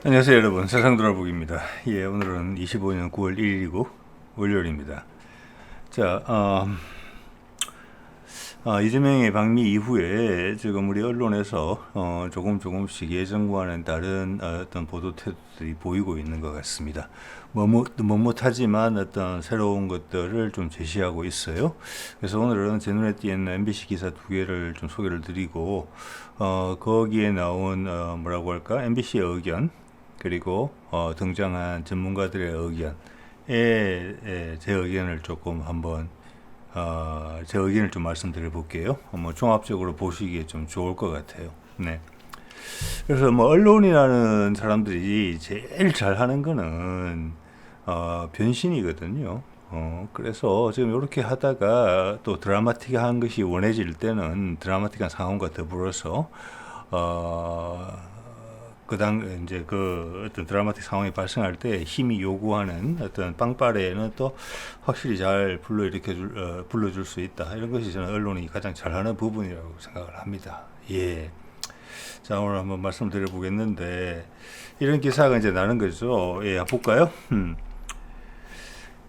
안녕하세요 여러분, 세상 돌아보기입니다. 예, 오늘은 25년 9월 1일이고 월요일입니다. 자, 이재명의 방미 이후에 지금 우리 언론에서 조금씩 예전과는 다른 어떤 보도 태도들이 보이고 있는 것 같습니다. 머뭇하지만 어떤 새로운 것들을 좀 제시하고 있어요. 그래서 오늘은 제 눈에 띄는 MBC 기사 두 개를 좀 소개를 드리고, 거기에 나온 뭐라고 할까, MBC의 의견, 그리고 등장한 전문가들의 의견에 제 의견을 조금 한번 제 의견을 좀 말씀드려 볼게요. 뭐 종합적으로 보시기에 좀 좋을 것 같아요. 네. 그래서 뭐 언론이라는 사람들이 제일 잘하는 거는 변신이거든요. 그래서 지금 이렇게 하다가 또 드라마틱한 것이 원해질 때는 드라마틱한 상황과 더불어서 이제 그 어떤 드라마틱 상황이 발생할 때 힘이 요구하는 어떤 빵빠레는 또 확실히 잘 불러줄 수 있다. 이런 것이 저는 언론이 가장 잘하는 부분이라고 생각을 합니다. 예. 자, 오늘 한번 말씀드려 보겠는데, 이런 기사가 이제 나는 거죠. 예, 볼까요?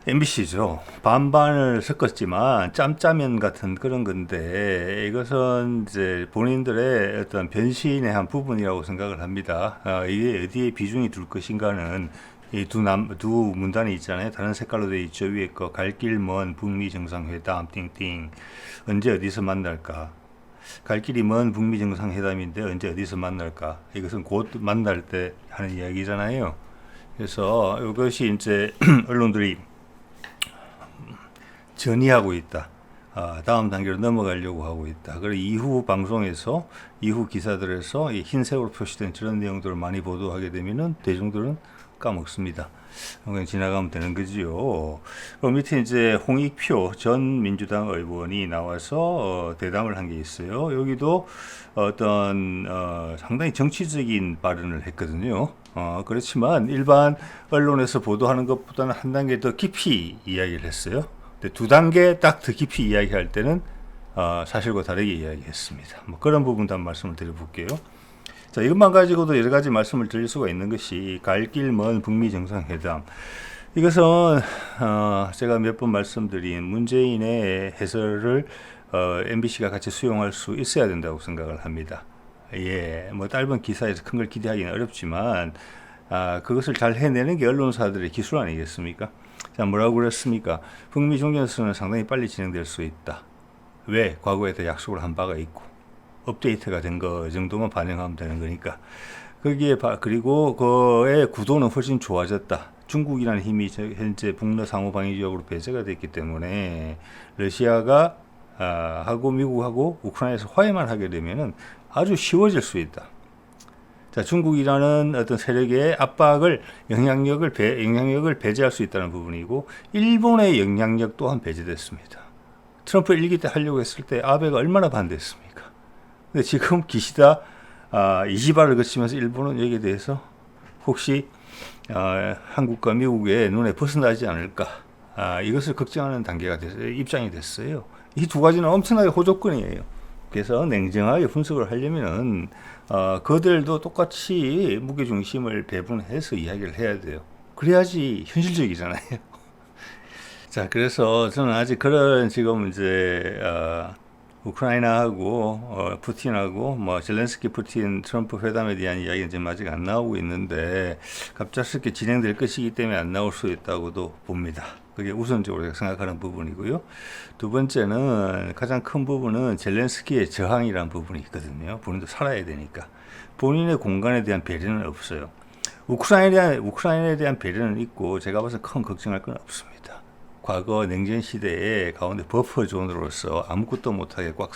MBC죠. 반반을 섞었지만 짬짜면 같은 그런 건데, 이것은 이제 본인들의 어떤 변신의 한 부분이라고 생각을 합니다. 이게 어디에 비중이 둘 것인가는 이 두 문단이 있잖아요. 다른 색깔로 되어 있죠. 위에 거 갈 길 먼 북미 정상회담 띵띵. 언제 어디서 만날까? 갈 길이 먼 북미 정상회담인데 언제 어디서 만날까? 이것은 곧 만날 때 하는 이야기잖아요. 그래서 이것이 이제 언론들이 전이하고 있다. 다음 단계로 넘어가려고 하고 있다. 그리고 이후 방송에서, 이후 기사들에서 이 흰색으로 표시된 저런 내용들을 많이 보도하게 되면은 대중들은 까먹습니다. 그냥 지나가면 되는 거지요. 그럼 밑에 이제 홍익표 전 민주당 의원이 나와서 대담을 한 게 있어요. 여기도 어떤 상당히 정치적인 발언을 했거든요. 그렇지만 일반 언론에서 보도하는 것보다는 한 단계 더 깊이 이야기를 했어요. 두 단계 딱 더 깊이 이야기할 때는 사실과 다르게 이야기했습니다. 뭐 그런 부분도 한번 말씀을 드려볼게요. 자, 이것만 가지고도 여러 가지 말씀을 드릴 수가 있는 것이 갈 길 먼 북미 정상회담. 이것은 제가 몇 번 말씀드린 문재인의 해설을 MBC가 같이 수용할 수 있어야 된다고 생각을 합니다. 예, 뭐 짧은 기사에서 큰 걸 기대하기는 어렵지만 그것을 잘 해내는 게 언론사들의 기술 아니겠습니까? 자, 뭐라고 그랬습니까? 북미 종전선언은 상당히 빨리 진행될 수 있다. 왜? 과거에도 약속을 한 바가 있고 업데이트가 된 거 정도만 반영하면 되는 거니까. 그리고 그의 구도는 훨씬 좋아졌다. 중국이라는 힘이 현재 북러 상호 방위 지역으로 배제가 됐기 때문에 러시아가 하고 미국하고 우크라이나에서 화해만 하게 되면은 아주 쉬워질 수 있다. 자, 중국이라는 어떤 세력의 영향력을 배제할 수 있다는 부분이고, 일본의 영향력 또한 배제됐습니다. 트럼프 1기 때 하려고 했을 때 아베가 얼마나 반대했습니까? 근데 지금 기시다 이지바를 거치면서 일본은 여기에 대해서 혹시 한국과 미국의 눈에 벗어나지 않을까, 이것을 걱정하는 단계가 됐어요. 입장이 됐어요. 이 두 가지는 엄청나게 호조건이에요. 그래서 냉정하게 분석을 하려면은 그들도 똑같이 무게중심을 배분해서 이야기를 해야 돼요. 그래야지 현실적이잖아요. 자, 그래서 저는 아직 그런 지금 이제 우크라이나하고 푸틴하고 뭐 젤렌스키 푸틴 트럼프 회담에 대한 이야기는 지금 아직 안 나오고 있는데 갑작스럽게 진행될 것이기 때문에 안 나올 수 있다고도 봅니다. 그게 우선적으로 생각하는 부분이고요. 두 번째는 가장 큰 부분은 젤렌스키의 저항이라는 부분이 있거든요. 본인도 살아야 되니까. 본인의 공간에 대한 배려는 없어요. 우크라이나에 대한 배려는 있고 제가 봐서 큰 걱정할 건 없습니다. 과거 냉전 시대에 가운데 버퍼 존으로서 아무것도 못하게 꽉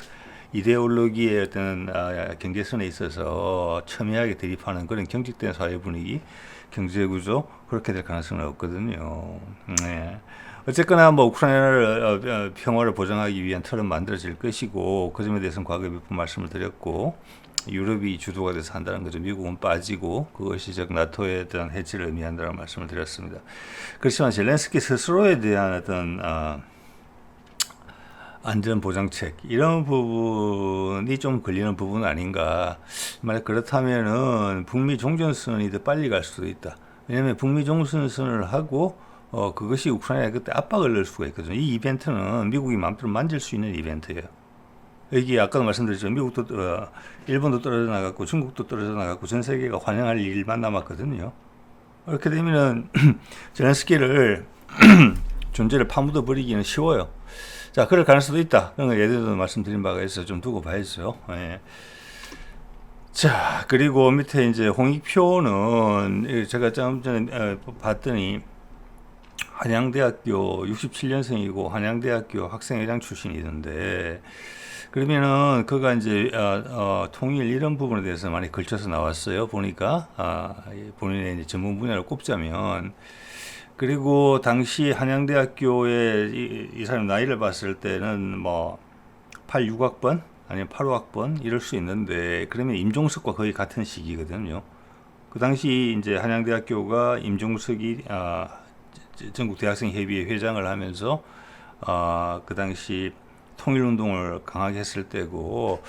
이데올로기의 어떤 경계선에 있어서 첨예하게 대립하는 그런 경직된 사회 분위기, 경제 구조, 그렇게 될 가능성은 없거든요. 네. 어쨌거나 뭐 우크라이나를 평화를 보장하기 위한 틀은 만들어질 것이고, 그 점에 대해서는 과거에 몇 번 말씀을 드렸고, 유럽이 주도가 돼서 한다는 거죠. 미국은 빠지고 그것이 즉 나토에 대한 해치를 의미한다는 말씀을 드렸습니다. 그렇지만 젤렌스키 스스로에 대한 어떤 안전보장책 이런 부분이 좀 걸리는 부분 아닌가. 만약 그렇다면은 북미 종전선언이 더 빨리 갈 수도 있다. 왜냐하면 북미 종전선언을 하고 그것이 우크라이나에 그때 압박을 넣을 수가 있거든요. 이 이벤트는 미국이 마음대로 만질 수 있는 이벤트예요. 여기 아까도 말씀드렸죠. 미국도 일본도 떨어져 나갔고 중국도 떨어져 나갔고 전 세계가 환영할 일만 남았거든요. 그렇게 되면은 젤렌스키를 존재를 파묻어 버리기는 쉬워요. 자, 그럴 가능성도 있다. 그런 거 예전에도 말씀드린 바가 있어서 좀 두고 봐야죠. 예. 자, 그리고 밑에 이제 홍익표는 제가 좀 전에 봤더니 한양대학교 67년생이고 한양대학교 학생회장 출신이던데, 그러면은 그가 이제 통일 이런 부분에 대해서 많이 걸쳐서 나왔어요. 보니까 본인의 이제 전문 분야를 꼽자면. 그리고 당시 한양대학교의 이 사람 나이를 봤을 때는 뭐 86학번 아니면 85학번 이럴 수 있는데, 그러면 임종석과 거의 같은 시기거든요. 그 당시 이제 한양대학교가 임종석이 전국 대학생 협의회 회장을 하면서 그 당시 통일운동을 강하게 했을 때고,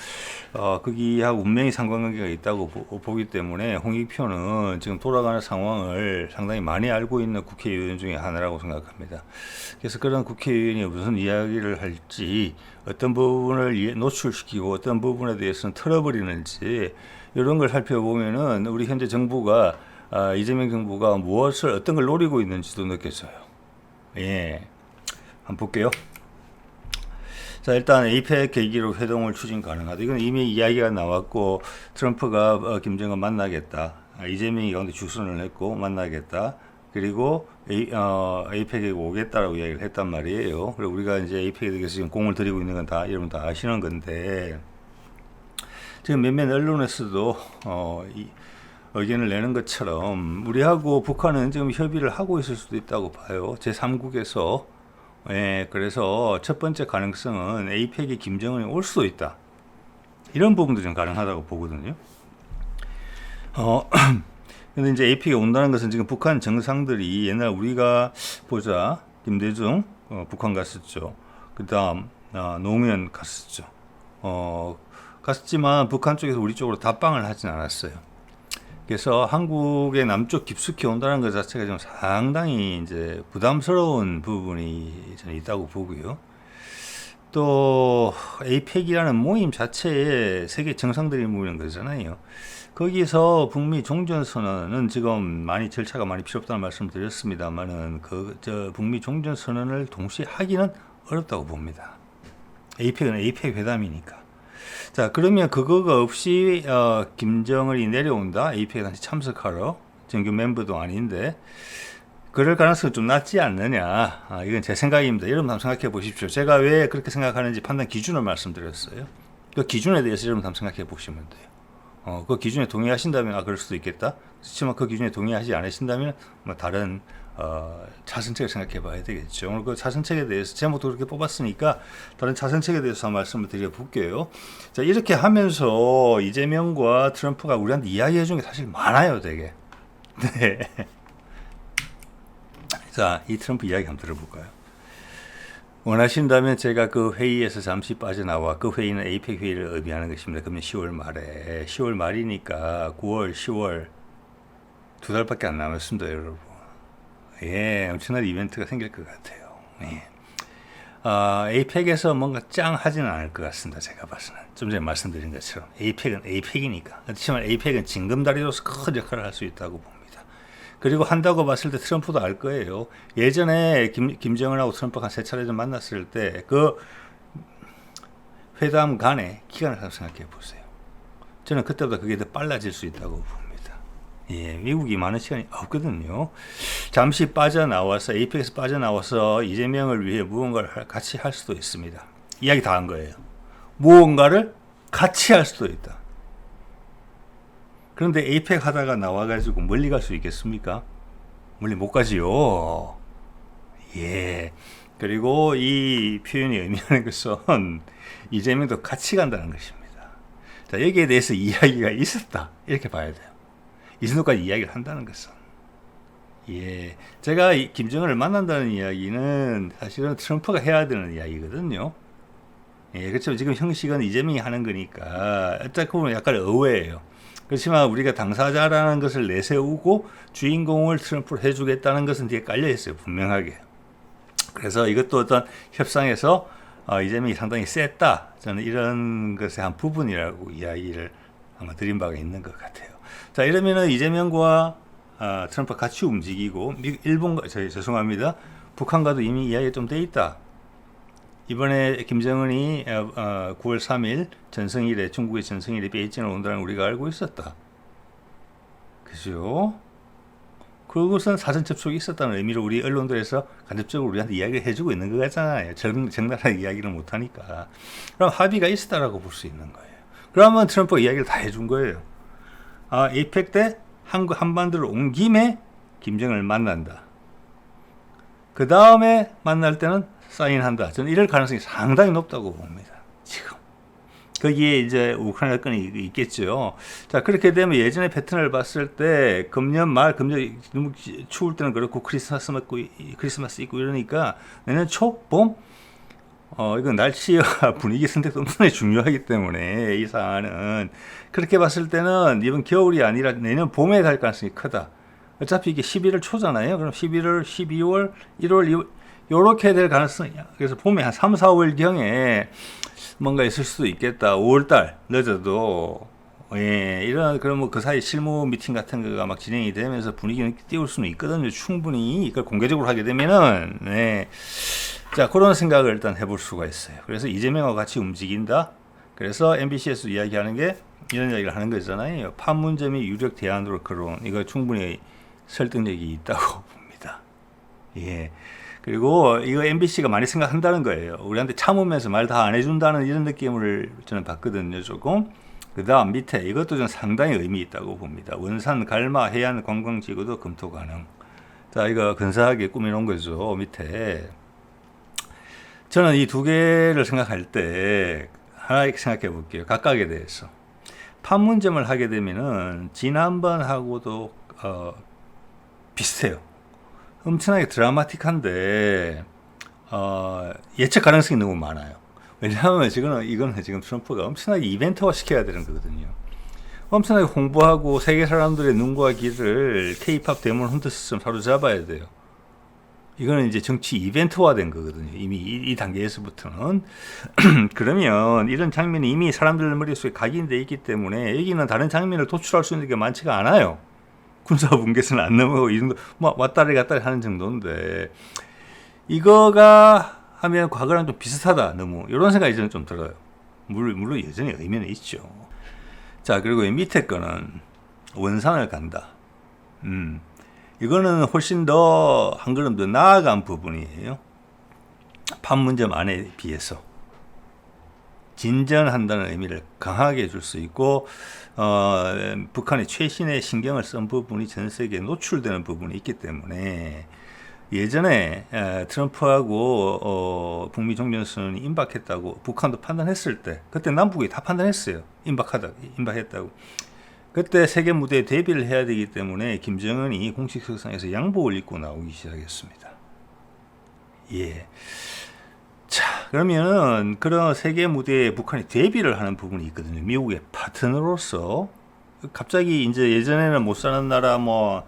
거기하고 운명의 상관관계가 있다고 보기 때문에 홍익표는 지금 돌아가는 상황을 상당히 많이 알고 있는 국회의원 중에 하나라고 생각합니다. 그래서 그런 국회의원이 무슨 이야기를 할지, 어떤 부분을 노출시키고 어떤 부분에 대해서는 틀어버리는지, 이런 걸 살펴보면은 우리 현재 정부가 이재명 정부가 무엇을 어떤 걸 노리고 있는지도 느껴져요. 예, 한번 볼게요. 자, 일단 에이펙 계기로 회동을 추진 가능하다. 이건 이미 이야기가 나왔고, 트럼프가 김정은 만나겠다. 이재명이 가운데 주선을 했고 만나겠다. 그리고 에이펙에 오겠다라고 이야기를 했단 말이에요. 그리고 우리가 이제 에이펙에 대해서 지금 공을 들이고 있는 건 다 여러분 다 아시는 건데, 지금 몇몇 언론에서도 의견을 내는 것처럼 우리하고 북한은 지금 협의를 하고 있을 수도 있다고 봐요. 제3국에서. 예, 그래서 첫 번째 가능성은 에이펙에 김정은이 올 수도 있다. 이런 부분도 좀 가능하다고 보거든요. 근데 이제 에이펙에 온다는 것은 지금 북한 정상들이 옛날 우리가 보자, 김대중 북한 갔었죠. 그 다음 노무현 갔었죠. 갔었지만 북한 쪽에서 우리 쪽으로 답방을 하진 않았어요. 그래서 한국의 남쪽 깊숙이 온다는 것 자체가 좀 상당히 이제 부담스러운 부분이 저는 있다고 보고요. 또 에이펙이라는 모임 자체에 세계 정상들이 모이는 거잖아요. 거기서 북미 종전선언은 지금 많이 절차가 많이 필요 없다는 말씀을 드렸습니다만은 북미 종전선언을 동시에 하기는 어렵다고 봅니다. 에이펙은 에이펙 회담이니까. 자, 그러면 그거가 없이 김정은이 내려온다. 에이펙에 다시 참석하러. 정규 멤버도 아닌데 그럴 가능성이 좀 낮지 않느냐. 이건 제 생각입니다. 여러분 한번 생각해 보십시오. 제가 왜 그렇게 생각하는지 판단 기준을 말씀드렸어요. 그 기준에 대해서 여러분 한번 생각해 보시면 돼요. 그 기준에 동의하신다면 그럴 수도 있겠다. 그렇지만 그 기준에 동의하지 않으신다면 뭐 다른 차선책을 생각해 봐야 되겠죠. 오늘 그 차선책에 대해서 제목도 그렇게 뽑았으니까 다른 차선책에 대해서 한번 말씀을 드려볼게요. 자, 이렇게 하면서 이재명과 트럼프가 우리한테 이야기해 준 게 사실 많아요, 되게. 네. 자, 이 트럼프 이야기 한번 들어볼까요? 원하신다면 제가 그 회의에서 잠시 빠져나와, 그 회의는 에이펙 회의를 의미하는 것입니다. 그러면 10월 말에, 10월 말이니까 9월, 10월 2달밖에 안 남았습니다, 여러분. 예, 엄청난 이벤트가 생길 것 같아요. 예. 에이펙에서 뭔가 짱 하지는 않을 것 같습니다. 제가 봐서는. 좀 전에 말씀드린 것처럼. 에이펙은 에이펙이니까. 그렇지만 에이펙은 징검다리로서 큰 역할을 할 수 있다고 봅니다. 그리고 한다고 봤을 때 트럼프도 알 거예요. 예전에 김정은하고 트럼프가 한 3차례 좀 만났을 때 그 회담 간의 기간을 한번 생각해 보세요. 저는 그때보다 그게 더 빨라질 수 있다고 봅니다. 예, 미국이 많은 시간이 없거든요. 잠시 빠져나와서, 에이펙에서 빠져나와서 이재명을 위해 무언가를 같이 할 수도 있습니다. 이야기 다 한 거예요. 무언가를 같이 할 수도 있다. 그런데 에이펙 하다가 나와가지고 멀리 갈 수 있겠습니까? 멀리 못 가지요. 예. 그리고 이 표현이 의미하는 것은 이재명도 같이 간다는 것입니다. 자, 여기에 대해서 이야기가 있었다. 이렇게 봐야 돼요. 이 정도까지 이야기를 한다는 것은. 예. 제가 김정은을 만난다는 이야기는 사실은 트럼프가 해야 되는 이야기거든요. 예, 그렇죠. 지금 형식은 이재명이 하는 거니까 어떻게 보면 약간 의외예요. 그렇지만 우리가 당사자라는 것을 내세우고 주인공을 트럼프로 해주겠다는 것은 뒤에 깔려 있어요, 분명하게. 그래서 이것도 어떤 협상에서 이재명이 상당히 셌다. 저는 이런 것의 한 부분이라고 이야기를 아마 드린 바가 있는 것 같아요. 자, 이러면은 이재명과 트럼프가 같이 움직이고 일본과 죄송합니다. 북한과도 이미 이야기가 좀 돼 있다. 이번에 김정은이 9월 3일 전성일에 중국의 전성일에 베이징을 온다는 우리가 알고 있었다. 그죠? 그것은 사전 접촉이 있었다는 의미로 우리 언론들에서 간접적으로 우리한테 이야기를 해주고 있는 것 같잖아요. 적나라하게 이야기를 못하니까. 그럼 합의가 있었다라고 볼 수 있는 거예요. 그러면 트럼프가 이야기를 다 해준 거예요. 에이펙 때 한반도를 온 김에 김정은을 만난다. 그 다음에 만날 때는 사인한다. 저는 이럴 가능성이 상당히 높다고 봅니다. 지금. 거기에 이제 우크라이나 건이 있겠죠. 자, 그렇게 되면 예전에 패턴을 봤을 때 금년 말, 금년 너무 추울 때는 그렇고 크리스마스 있고 이러니까 내년 초, 봄, 이건 날씨와 분위기 선택도 엄청나게 중요하기 때문에 이 사안은 그렇게 봤을 때는 이번 겨울이 아니라 내년 봄에 갈 가능성이 크다. 어차피 이게 11월 초잖아요. 그럼 11월, 12월, 1월, 2월 요렇게 될 가능성이야. 그래서 봄에 한 3, 4월 경에 뭔가 있을 수도 있겠다. 5월달 늦어도 이런 그런 뭐 그 사이 실무 미팅 같은 거가 막 진행이 되면서 분위기는 띄울 수는 있거든요. 충분히 이걸 공개적으로 하게 되면은 자, 그런 생각을 일단 해볼 수가 있어요. 그래서 이재명과 같이 움직인다. 그래서 MBC에서 이야기하는 게 이런 이야기를 하는 거잖아요. 판문점이 유력 대안으로 거론. 이거 충분히 설득력이 있다고 봅니다. 예. 그리고 이거 MBC가 많이 생각한다는 거예요. 우리한테 참으면서 말 다 안 해준다는 이런 느낌을 저는 받거든요, 조금. 그 다음 밑에 이것도 좀 상당히 의미 있다고 봅니다. 원산, 갈마, 해안 관광지구도 검토 가능. 자, 이거 근사하게 꾸며놓은 거죠, 밑에. 저는 이 두 개를 생각할 때 하나 이렇게 생각해 볼게요. 각각에 대해서. 판문점을 하게 되면은 지난번하고도 비슷해요. 엄청나게 드라마틱한데 예측 가능성이 너무 많아요. 왜냐하면 이거는 지금 트럼프가 엄청나게 이벤트화 시켜야 되는 거거든요. 엄청나게 홍보하고 세계 사람들의 눈과 귀를 K-팝 데몬 헌터스처럼 사로잡아야 돼요. 이거는 이제 정치 이벤트화 된 거거든요. 이미 이 단계에서부터는. 그러면 이런 장면이 이미 사람들 머릿속에 각인되어 있기 때문에 여기는 다른 장면을 도출할 수 있는 게 많지가 않아요. 군사 분계선은 안 넘어가고 이 정도 뭐 왔다리 갔다리 하는 정도인데 이거가 하면 과거랑 좀 비슷하다. 너무 이런 생각이 저는 좀 들어요. 물론 여전히 의미는 있죠. 자, 그리고 이 밑에 거는 원산을 간다. 이거는 훨씬 더 한 걸음 더 나아간 부분이에요. 판문점 안에 비해서 진전한다는 의미를 강하게 줄 수 있고 북한의 최신의 신경을 쓴 부분이 전 세계에 노출되는 부분이 있기 때문에 예전에 트럼프하고 북미 종전선언이 임박했다고 북한도 판단했을 때 그때 남북이 다 판단했어요. 임박했다고. 그때 세계 무대에 대비를 해야 되기 때문에 김정은이 공식 석상에서 양복을 입고 나오기 시작했습니다. 예. 자, 그러면은 그런 세계 무대에 북한이 대비를 하는 부분이 있거든요. 미국의 파트너로서 갑자기 이제 예전에는 못 사는 나라 뭐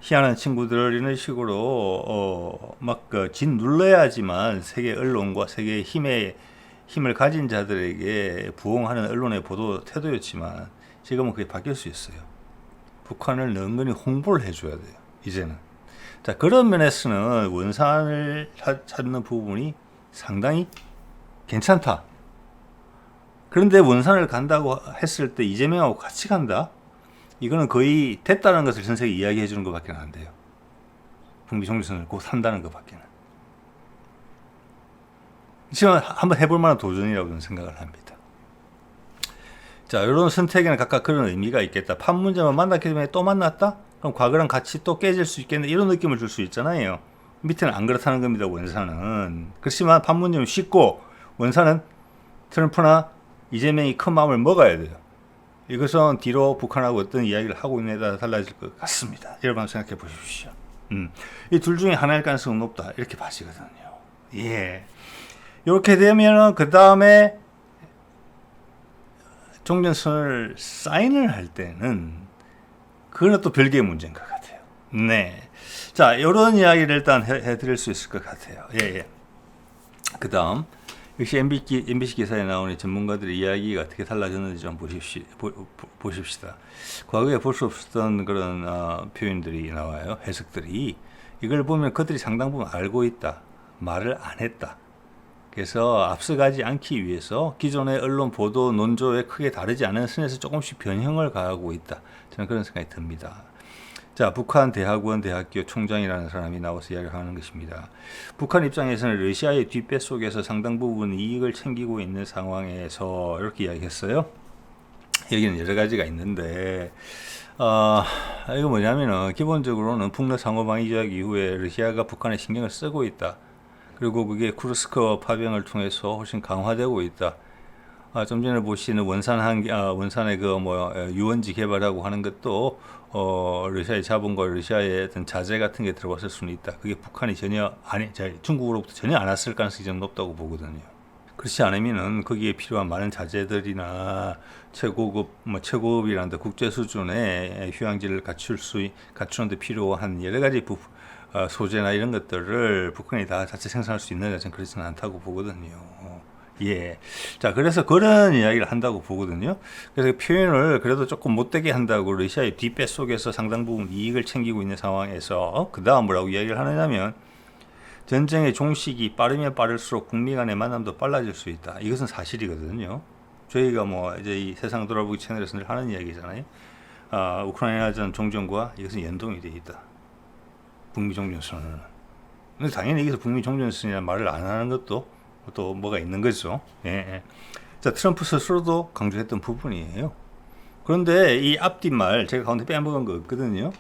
희한한 친구들 이런 식으로 막 진 눌러야지만 세계 언론과 세계 힘을 가진 자들에게 부응하는 언론의 보도 태도였지만 지금은 그게 바뀔 수 있어요. 북한을 은근히 홍보를 해줘야 돼요. 이제는. 자, 그런 면에서는 원산을 찾는 부분이 상당히 괜찮다. 그런데 원산을 간다고 했을 때 이재명하고 같이 간다? 이거는 거의 됐다는 것을 전 세계에 이야기해 주는 것밖에 안 돼요. 북미 종전선언을 곧 한다는 것밖에는. 지금 한번 해볼 만한 도전이라고 저는 생각을 합니다. 자, 이런 선택에는 각각 그런 의미가 있겠다. 판문점을 만났기 때문에 또 만났다? 그럼 과거랑 같이 또 깨질 수 있겠네. 이런 느낌을 줄 수 있잖아요. 밑에는 안 그렇다는 겁니다. 원산은. 그렇지만 판문점은 쉽고 원산은 트럼프나 이재명이 큰 마음을 먹어야 돼요. 이것은 뒤로 북한하고 어떤 이야기를 하고 있느냐에 따라 달라질 것 같습니다. 여러분 생각해 보십시오. 이 둘 중에 하나일 가능성은 높다. 이렇게 봐지거든요. 예. 이렇게 되면은 그 다음에 종전선언을 사인을 할 때는 그건 또 별개의 문제인 것 같아요. 네. 자, 이런 이야기를 일단 해드릴 수 있을 것 같아요. 예. 그 다음, 역시 MBC 기사에 나오는 전문가들의 이야기가 어떻게 달라졌는지 좀 보십시다. 과거에 볼 수 없었던 그런 표현들이 나와요. 해석들이. 이걸 보면 그들이 상당 부분 알고 있다. 말을 안 했다. 그래서 앞서가지 않기 위해서 기존의 언론 보도 논조에 크게 다르지 않은 선에서 조금씩 변형을 가하고 있다. 저는 그런 생각이 듭니다. 자, 북한 대학원 대학교 총장이라는 사람이 나와서 이야기를 하는 것입니다. 북한 입장에서는 러시아의 뒷배속에서 상당 부분 이익을 챙기고 있는 상황에서 이렇게 이야기했어요. 여기는 여러 가지가 있는데 이거 뭐냐면은 기본적으로는 북러 상호방위 조약 이후에 러시아가 북한에 신경을 쓰고 있다. 그리고 그게 쿠르스크 파병을 통해서 훨씬 강화되고 있다. 좀 전에 보시는 원산의 유원지 개발하고 하는 것도 러시아의 자본과 러시아의 어떤 자재 같은 게 들어갔을 수는 있다. 그게 북한이 중국으로부터 전혀 안 왔을 가능성이 좀 높다고 보거든요. 그렇지 않으면은 거기에 필요한 많은 자재들이나 최고급이란다 국제 수준의 휴양지를 갖추는데 필요한 여러 가지 소재나 이런 것들을 북한이 다 자체 생산할 수 있느냐 저는 그렇지는 않다고 보거든요. 예. 자, 그래서 그런 이야기를 한다고 보거든요. 그래서 표현을 그래도 조금 못되게 한다고 러시아의 뒷배속에서 상당 부분 이익을 챙기고 있는 상황에서 그 다음 뭐라고 이야기를 하느냐면 전쟁의 종식이 빠르면 빠를수록 북미 간의 만남도 빨라질 수 있다. 이것은 사실이거든요. 저희가 이제 이 세상 돌아보기 채널에서 늘 하는 이야기잖아요. 우크라이나전 종전과 이것은 연동이 되어 있다. 북미 종전선언은. 근데 당연히 여기서 북미 종전선언이라는 말을 안 하는 것도 또 뭐가 있는 거죠. 예. 자, 트럼프 스스로도 강조했던 부분이에요. 그런데 이 앞뒷말 제가 가운데 빼먹은 거 없거든요.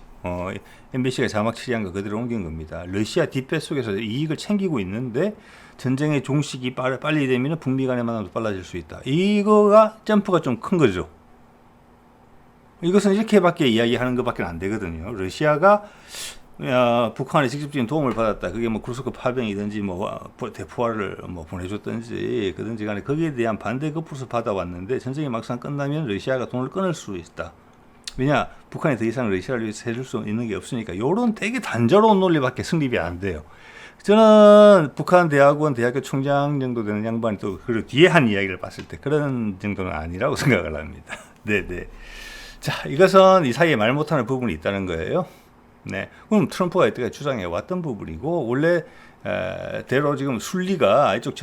MBC가 자막 처리한 거 그대로 옮긴 겁니다. 러시아 뒷배속에서 이익을 챙기고 있는데 전쟁의 종식이 빨리 되면 북미 간의 만남도 빨라질 수 있다. 이거가 점프가 좀 큰 거죠. 이것은 이렇게밖에 이야기하는 것밖에 안 되거든요. 러시아가 북한에 직접적인 도움을 받았다. 그게 쿠르스크 파병이든지 대포화를 보내줬든지 그든지 간에 거기에 대한 반대 급부서 받아왔는데 전쟁이 막상 끝나면 러시아가 돈을 끊을 수 있다. 왜냐? 북한이 더 이상 러시아를 위해서 해줄 수 있는 게 없으니까 요런 되게 단조로운 논리밖에 성립이 안 돼요. 저는 북한 대학원 대학교 총장 정도 되는 양반이 또 그 뒤에 한 이야기를 봤을 때 그런 정도는 아니라고 생각을 합니다. 네네. 자, 이것은 이 사이에 말 못하는 부분이 있다는 거예요. 네, 그럼 트럼프가 이때까지 주장해 왔던 부분이고 원래 대로 지금 순리가 이쪽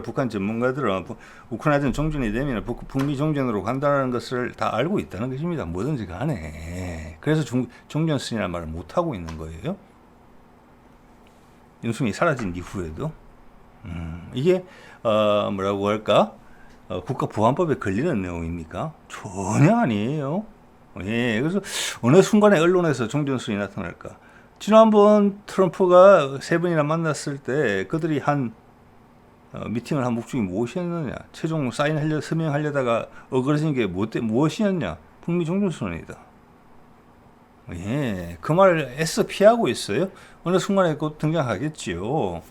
북한 전문가들은 우크라이나 종전이 되면 북미 종전으로 간다는 것을 다 알고 있다는 것입니다. 뭐든지 간에. 그래서 종전선이라는 말을 못 하고 있는 거예요. 윤석열이 사라진 이후에도 이게 뭐라고 할까? 국가보안법에 걸리는 내용입니까? 전혀 아니에요. 예, 그래서 어느 순간에 언론에서 종전선이 나타날까? 지난번 트럼프가 3번이나 만났을 때 그들이 한 미팅을 한 목적이 무엇이었느냐? 최종 서명하려다가 어그러진 게 무엇이었냐? 북미 종전선언이다. 예, 그 말을 애써 피하고 있어요. 어느 순간에 곧 등장하겠지요.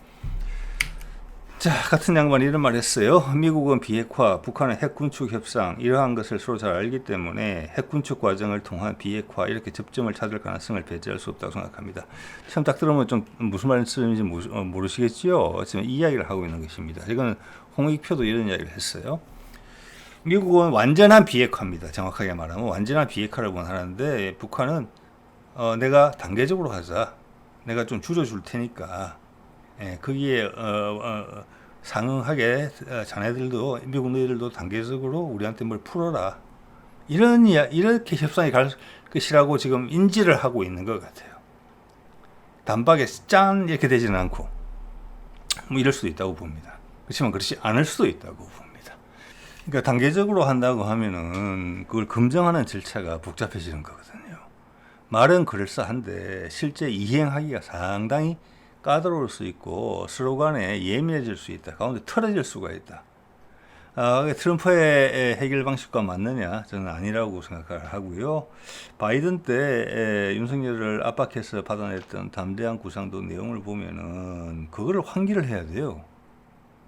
자, 같은 양반이 이런 말 했어요. 미국은 비핵화, 북한은 핵군축 협상 이러한 것을 서로 잘 알기 때문에 핵군축 과정을 통한 비핵화 이렇게 접점을 찾을 가능성을 배제할 수 없다고 생각합니다. 처음 딱 들으면 좀 무슨 말씀인지 모르시겠지요. 지금 이 이야기를 하고 있는 것입니다. 이건 홍익표도 이런 이야기를 했어요. 미국은 완전한 비핵화입니다. 정확하게 말하면 완전한 비핵화를 원하는데 북한은 내가 단계적으로 하자. 내가 좀 줄여줄 테니까 거기에 상응하게 자네들도 미국 너희들도 단계적으로 우리한테 뭘 풀어라. 이렇게 협상이 갈 것이라고 지금 인지를 하고 있는 것 같아요. 단박에 짠 이렇게 되지는 않고 이럴 수도 있다고 봅니다. 그렇지만 그렇지 않을 수도 있다고 봅니다. 그러니까 단계적으로 한다고 하면은 그걸 검증하는 절차가 복잡해지는 거거든요. 말은 그럴싸한데 실제 이행하기가 상당히 까다로울 수 있고 서로 간에 예민해질 수 있다. 가운데 틀어질 수가 있다. 트럼프의 해결 방식과 맞느냐? 저는 아니라고 생각을 하고요. 바이든 때 윤석열을 압박해서 받아냈던 담대한 구상도 내용을 보면은 그거를 환기를 해야 돼요.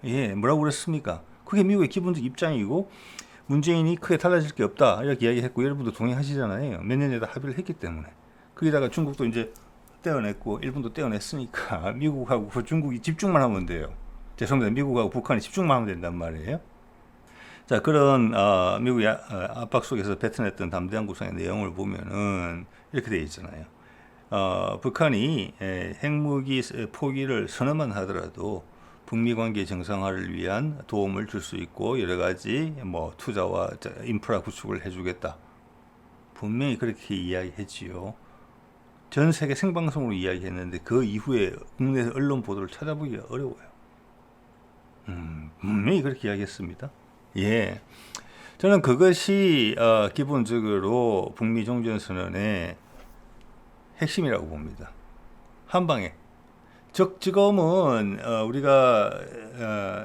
예, 뭐라고 그랬습니까? 그게 미국의 기본적 입장이고 문재인이 크게 달라질 게 없다 이렇게 이야기했고 여러분도 동의하시잖아요. 몇 년에 다 합의를 했기 때문에. 거기다가 중국도 이제 떼어냈고 일본도 떼어냈으니까 미국하고 중국이 집중만 하면 돼요. 죄송합니다. 미국하고 북한이 집중만 하면 된단 말이에요. 자, 그런 미국의 압박 속에서 뱉어냈던 담대한 구상의 내용을 보면은 이렇게 되어 있잖아요. 북한이 핵무기 포기를 선언만 하더라도 북미 관계 정상화를 위한 도움을 줄 수 있고 여러 가지 뭐 투자와 인프라 구축을 해주겠다. 분명히 그렇게 이야기했지요. 전 세계 생방송으로 이야기했는데 그 이후에 국내 언론 보도를 찾아보기가 어려워요. 분명히 그렇게 이야기했습니다. 예, 저는 그것이 기본적으로 북미 종전선언의 핵심이라고 봅니다. 한 방에. 지금은 우리가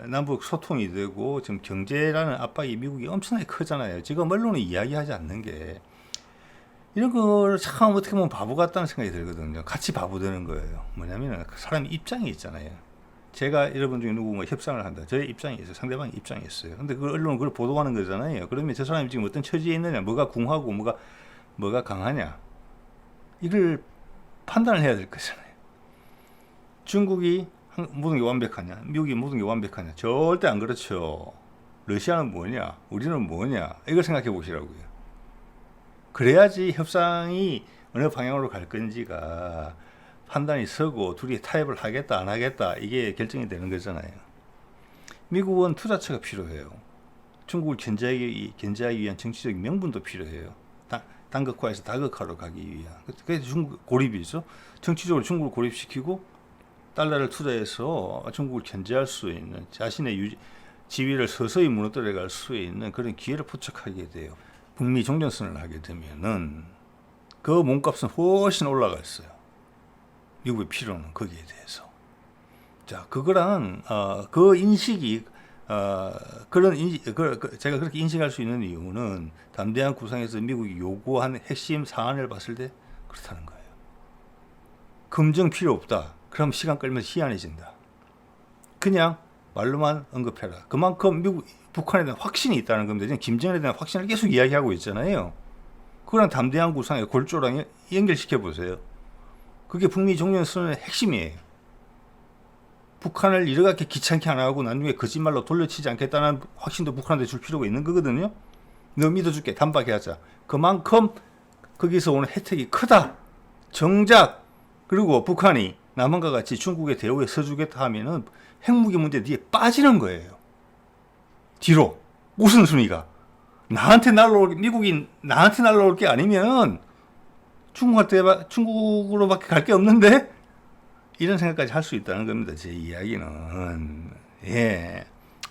남북 소통이 되고 지금 경제라는 압박이 미국이 엄청나게 크잖아요. 지금 언론이 이야기하지 않는 게 이런 걸 참 어떻게 보면 바보 같다는 생각이 들거든요. 같이 바보 되는 거예요. 뭐냐면 사람 입장이 있잖아요. 제가 여러분 중에 누군가 협상을 한다. 저의 입장이 있어요. 상대방의 입장이 있어요. 근데 그 언론은 그걸 보도하는 거잖아요. 그러면 저 사람이 지금 어떤 처지에 있느냐, 뭐가 궁하고 뭐가 강하냐, 이걸 판단을 해야 될 거잖아요. 중국이 모든 게 완벽하냐, 미국이 모든 게 완벽하냐, 절대 안 그렇죠. 러시아는 뭐냐, 우리는 뭐냐, 이걸 생각해 보시라고요. 그래야지 협상이 어느 방향으로 갈 건지가 판단이 서고 둘이 타협을 하겠다 안 하겠다 이게 결정이 되는 거잖아요. 미국은 투자처가 필요해요. 중국을 견제하기 위한 정치적 명분도 필요해요. 단극화에서 다극화로 가기 위한. 그래서 중국 고립이죠. 정치적으로 중국을 고립시키고 달러를 투자해서 중국을 견제할 수 있는 자신의 지위를 서서히 무너뜨려갈 수 있는 그런 기회를 포착하게 돼요. 북미 종전선언을 하게 되면은 그 몸값은 훨씬 올라가 있어요. 미국의 필요는 거기에 대해서. 자, 그거랑 그 인식이 제가 그렇게 인식할 수 있는 이유는 담대한 구상에서 미국이 요구한 핵심 사안을 봤을 때 그렇다는 거예요. 검증 필요 없다. 그럼 시간 끌면서 희한해진다. 그냥 말로만 언급해라. 그만큼 북한에 대한 확신이 있다는 겁니다. 지금 김정은에 대한 확신을 계속 이야기하고 있잖아요. 그거랑 담대한 구상의 골조랑 연결시켜 보세요. 그게 북미 종전선언의 핵심이에요. 북한을 이렇게 귀찮게 안 하고 나중에 거짓말로 돌려치지 않겠다는 확신도 북한한테 줄 필요가 있는 거거든요. 너 믿어줄게. 단박에 하자. 그만큼 거기서 오는 혜택이 크다. 정작 그리고 북한이 남한과 같이 중국의 대우에 서주겠다 하면은 핵무기 문제 뒤에 빠지는 거예요. 뒤로. 우선순위가. 미국이 나한테 날라올 게 아니면 중국으로밖에 갈 게 없는데? 이런 생각까지 할 수 있다는 겁니다. 제 이야기는. 예.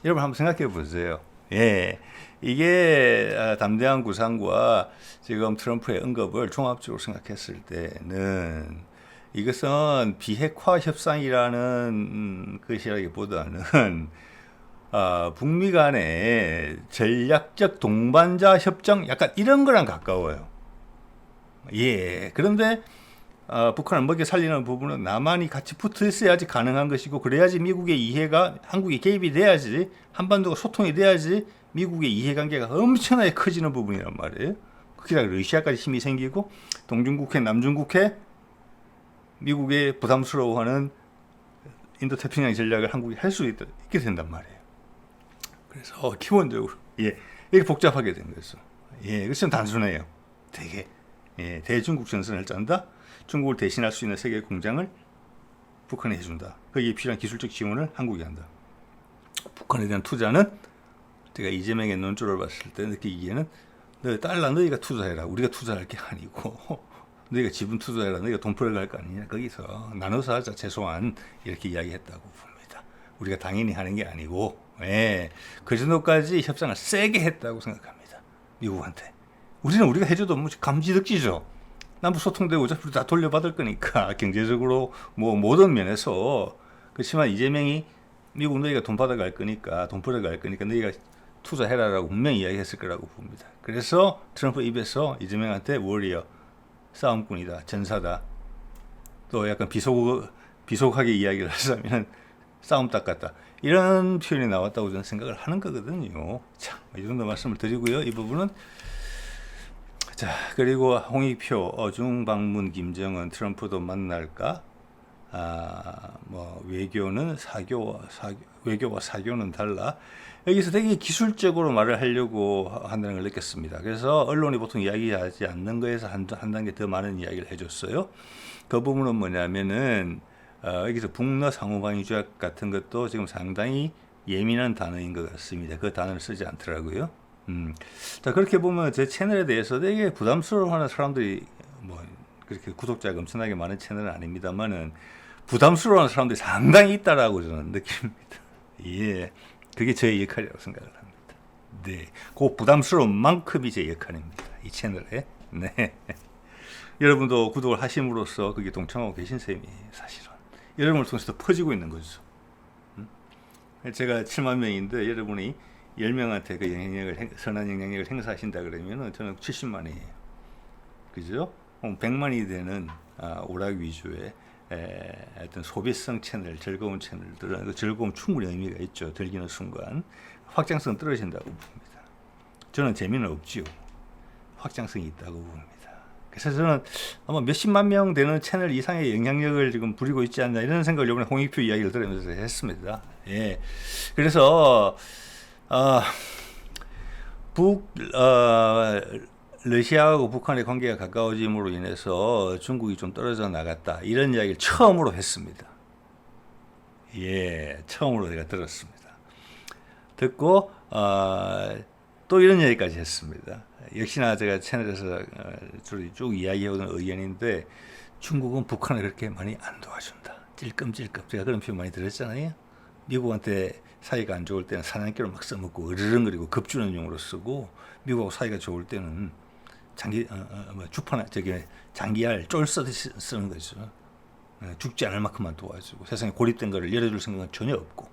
여러분 한번 생각해 보세요. 예. 이게 담대한 구상과 지금 트럼프의 언급을 종합적으로 생각했을 때는 이것은 비핵화 협상이라는 것이라기보다는 북미 간의 전략적 동반자 협정 약간 이런 거랑 가까워요. 예. 그런데 북한을 먹여 살리는 부분은 남한이 같이 붙어 있어야지 가능한 것이고 그래야지 미국의 이해가 한국이 개입이 돼야지 한반도가 소통이 돼야지 미국의 이해관계가 엄청나게 커지는 부분이란 말이에요. 거기다가 러시아까지 힘이 생기고 동중국해, 남중국해 미국의 부담스러워하는 인도태평양 전략을 한국이 할 수 있게 된단 말이에요. 그래서 기본적으로 이렇게 복잡하게 된 거죠. 그것은 단순해요. 되게 대중국 전선을 짠다. 중국을 대신할 수 있는 세계 공장을 북한에 해준다. 거기에 필요한 기술적 지원을 한국이 한다. 북한에 대한 투자는 제가 이재명의 논조를 봤을 때 느끼기에는 너희가 투자해라. 우리가 투자할 게 아니고 너희가 지분 투자해라. 너희가 돈 벌어갈 거 아니냐. 거기서 나눠서 하자. 최소한 이렇게 이야기했다고 봅니다. 우리가 당연히 하는 게 아니고 그 정도까지 협상을 세게 했다고 생각합니다. 미국한테. 우리는 우리가 해줘도 감지덕지죠. 남북 소통되고 어차피 다 돌려받을 거니까 경제적으로 모든 면에서. 그렇지만 이재명이 미국 너희가 돈 받아갈 거니까 돈 벌어갈 거니까 너희가 투자해라라고 분명히 이야기했을 거라고 봅니다. 그래서 트럼프 입에서 이재명한테 워리어, 싸움꾼이다, 전사다. 또 약간 비속하게 이야기를 하자면 싸움 닦았다. 이런 표현이 나왔다고 저는 생각을 하는 거거든요. 자, 이 정도 말씀을 드리고요. 이 부분은 자, 그리고 홍익표 어중 방문 김정은 트럼프도 만날까? 뭐 외교와 사교는 달라. 여기서 되게 기술적으로 말을 하려고 한다는 걸 느꼈습니다. 그래서 언론이 보통 이야기하지 않는 거에서 한 단계 더 많은 이야기를 해줬어요. 그 부분은 뭐냐면은 여기서 북러 상호방위 조약 같은 것도 지금 상당히 예민한 단어인 것 같습니다. 그 단어를 쓰지 않더라고요. 자, 그렇게 보면 제 채널에 대해서 되게 부담스러워하는 사람들이 뭐 그렇게 구독자가 엄청나게 많은 채널은 아닙니다만은 부담스러워하는 사람들이 상당히 있다라고 저는 느낍니다. 예, 그게 저의 역할이라고 생각을 합니다. 네, 그 부담스러운 만큼이 제 역할입니다. 이 채널에. 네, 여러분도 구독을 하심으로써 그게 동참하고 계신 셈이에요. 사실은 여러분을 통해서 퍼지고 있는 거죠. 제가 7만 명인데 여러분이 10명한테 그 선한 영향력을 행사하신다 그러면은 저는 70만이에요. 그죠? 100만이 되는 오락 위주의 어떤 소비성 채널, 즐거운 채널들은 그 즐거움 충분히 의미가 있죠. 들기는 순간 확장성 떨어진다고 봅니다. 저는 재미는 없지요. 확장성이 있다고 봅니다. 그래서 저는 아마 몇십만 명 되는 채널 이상의 영향력을 지금 부리고 있지 않나 이런 생각을 이번에 홍익표 이야기를 들으면서 했습니다. 예. 그래서 러시아하고 북한의 관계가 가까워짐으로 인해서 중국이 좀 떨어져 나갔다. 이런 이야기를 처음으로 했습니다. 예, 처음으로 제가 들었습니다. 듣고, 또 이런 얘기까지 했습니다. 역시나 제가 채널에서 주로 쭉 이야기해오던 의견인데, 중국은 북한을 그렇게 많이 안 도와준다. 찔끔찔끔. 제가 그런 표현 많이 들었잖아요. 미국한테 사이가 안 좋을 때는 사냥개로 막 써먹고 으르렁거리고 급주는 용으로 쓰고, 미국하고 사이가 좋을 때는 장기알 쫄 쓰듯이 쓰는 거죠. 죽지 않을 만큼만 도와주고 세상에 고립된 거를 열어줄 생각은 전혀 없고,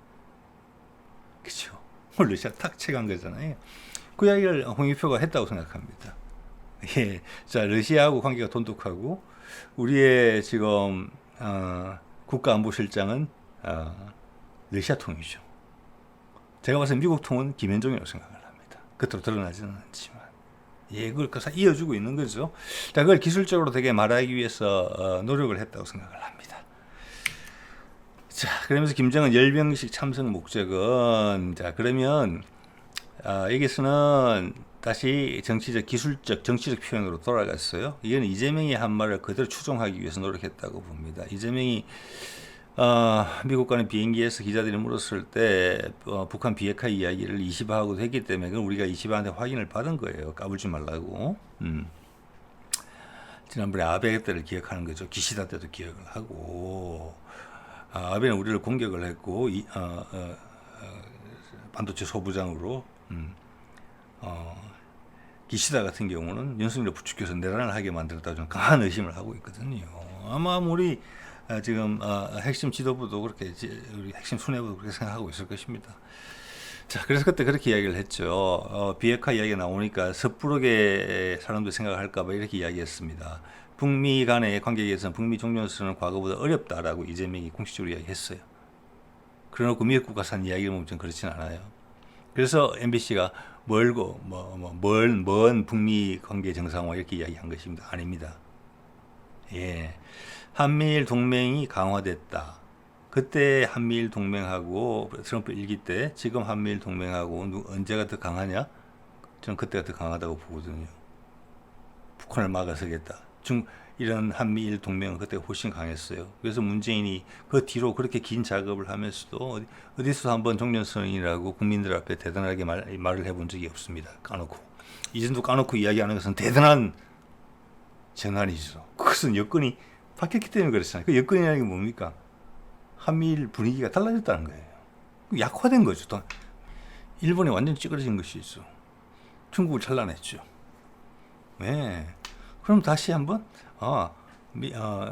그렇죠? 러시아 탁 채간 거잖아요. 그 이야기를 홍익표가 했다고 생각합니다. 예, 자, 러시아하고 관계가 돈독하고 우리의 지금 국가안보실장은 러시아 통이죠. 제가 봐서 미국 통은 김현종이라고 생각을 합니다. 겉으로 드러나지는 않지만. 예, 그걸 이어주고 있는 거죠. 자, 그걸 기술적으로 되게 말하기 위해서 노력을 했다고 생각을 합니다. 자, 그러면서 김정은 열병식 참석 목적은, 자, 그러면 여기서는 다시 정치적 표현으로 돌아갔어요. 이건 이재명이 한 말을 그대로 추종하기 위해서 노력했다고 봅니다. 이재명이 미국 가는 비행기에서 기자들이 물었을 때 북한 비핵화 이야기를 이시바하고도 했기 때문에 그건 우리가 이시바한테 확인을 받은 거예요. 까불지 말라고. 지난번에 아베 때를 기억하는 거죠. 기시다 때도 기억을 하고, 아베는 우리를 공격을 했고 반도체 소부장으로 기시다 같은 경우는 윤석열을 부추겨서 내란을 하게 만들었다고 저는 강한 의심을 하고 있거든요. 아마 우리 지금 핵심 지도부도 그렇게, 우리 핵심 수뇌부도 그렇게 생각하고 있을 것입니다. 자, 그래서 그때 그렇게 이야기를 했죠. 비핵화 이야기가 나오니까 섣부르게 사람들이 생각할까봐 이렇게 이야기했습니다. 북미 간의 관계에 대해서는 북미 종전선언은 과거보다 어렵다라고 이재명이 공식적으로 이야기했어요. 그래놓고 미국과 가서 한 이야기를 보면 좀 그렇진 않아요. 그래서 MBC가 먼 북미 관계 정상화 이렇게 이야기한 것입니다. 아닙니다. 예. 한미일 동맹이 강화됐다. 그때 한미일 동맹하고 트럼프 일기 때 지금 한미일 동맹하고 언제가 더 강하냐? 저는 그때가 더 강하다고 보거든요. 북한을 막아서겠다. 이런 한미일 동맹은 그때 훨씬 강했어요. 그래서 문재인이 그 뒤로 그렇게 긴 작업을 하면서도 어디서 한번 종전선언이라고 국민들 앞에 대단하게 말을 해본 적이 없습니다. 까놓고. 이전도 까놓고 이야기하는 것은 대단한 전환이죠. 그것은 여건이 바뀌었기 때문에 그렇잖아요. 그 여건이라는 게 뭡니까? 한미일 분위기가 달라졌다는 거예요. 약화된 거죠. 또 일본이 완전 찌그러진 것이죠. 중국을 잘라냈죠. 네. 그럼 다시 한번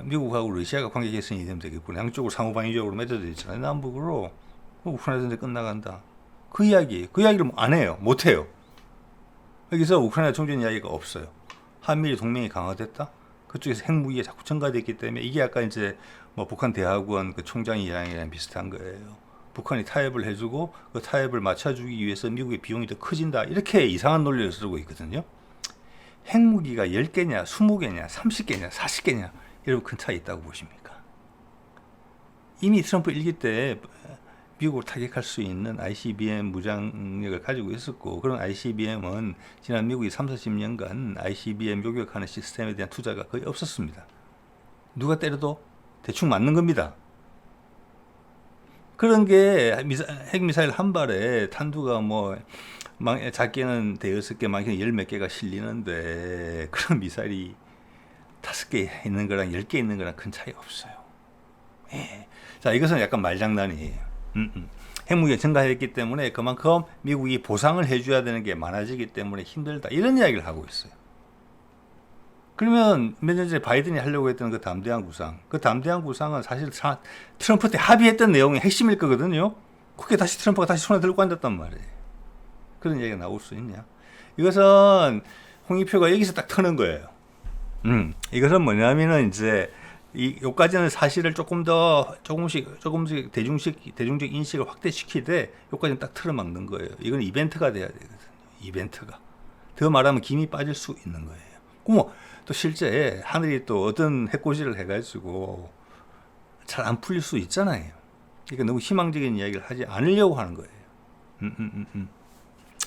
미국하고 러시아가 관계 개선이 되면 되겠구나. 양쪽으로 상호방위적으로 맺어져 있잖아요. 남북으로 우크라이나 전쟁 끝나간다. 그 이야기, 그 이야기를 안 해요. 못 해요. 여기서 우크라이나 종전 이야기가 없어요. 한미일 동맹이 강화됐다. 그쪽에서 핵무기가 자꾸 증가됐기 때문에 이게 아까 이제 북한 대학원 그 총장 이야기랑 비슷한 거예요. 북한이 타협을 해주고 그 타협을 맞춰주기 위해서 미국의 비용이 더 커진다. 이렇게 이상한 논리를 쓰고 있거든요. 핵무기가 10개냐, 20개냐, 30개냐, 40개냐 이런 큰 차이 있다고 보십니까? 이미 트럼프 일기 때 미국을 타격할 수 있는 ICBM 무장력을 가지고 있었고, 그런 ICBM은 지난 미국이 30-40년간 ICBM 요격하는 시스템에 대한 투자가 거의 없었습니다. 누가 때려도 대충 맞는 겁니다. 그런 게 핵미사일 한 발에 탄두가 뭐 작게는 대여섯 개, 많게는 열 몇 개가 실리는데, 그런 미사일이 5개 있는 거랑 10개 있는 거랑 큰 차이가 없어요. 예. 자, 이것은 약간 말장난이에요. 핵무기가 증가했기 때문에 그만큼 미국이 보상을 해줘야 되는 게 많아지기 때문에 힘들다. 이런 이야기를 하고 있어요. 그러면 몇 년 전에 바이든이 하려고 했던 그 담대한 구상, 그 담대한 구상은 사실 트럼프 때 합의했던 내용의 핵심일 거거든요. 그게 다시 트럼프가 다시 손에 들고 앉았단 말이에요. 그런 얘기가 나올 수 있냐? 이것은 홍익표가 여기서 딱 터는 거예요. 이것은 뭐냐면은 이제 요까지는 사실을 조금씩 대중적 인식을 확대시키되 요까지는 딱 틀어막는 거예요. 이건 이벤트가 돼야 되거든요. 이벤트가. 더 말하면 김이 빠질 수 있는 거예요. 그럼 또 실제 하늘이 또 어떤 해코지를 해가지고 잘 안 풀릴 수 있잖아요. 그러니까 너무 희망적인 이야기를 하지 않으려고 하는 거예요.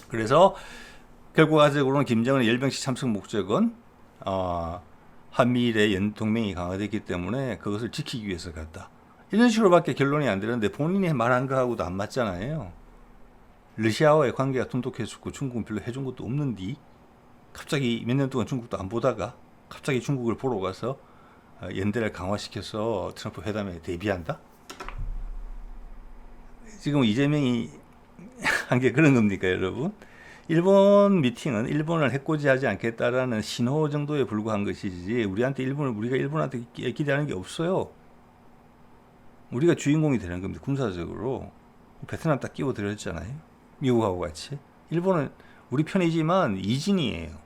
그래서 결과적으로는 김정은의 열병식 참석 목적은 한미일의 동맹이 강화됐기 때문에 그것을 지키기 위해서 갔다. 이런 식으로밖에 결론이 안 되는데 본인이 말한 거하고도 안 맞잖아요. 러시아와의 관계가 돈독해졌고 중국은 별로 해준 것도 없는데 갑자기 몇 년 동안 중국도 안 보다가 갑자기 중국을 보러 가서 연대를 강화시켜서 트럼프 회담에 대비한다? 지금 이재명이 한 게 그런 겁니까, 여러분? 일본 미팅은 일본을 해코지하지 않겠다라는 신호 정도에 불과한 것이지 우리가 일본한테 기대하는 게 없어요. 우리가 주인공이 되는 겁니다. 군사적으로. 베트남 딱 끼워 들였잖아요. 미국하고 같이. 일본은 우리 편이지만 이진이에요.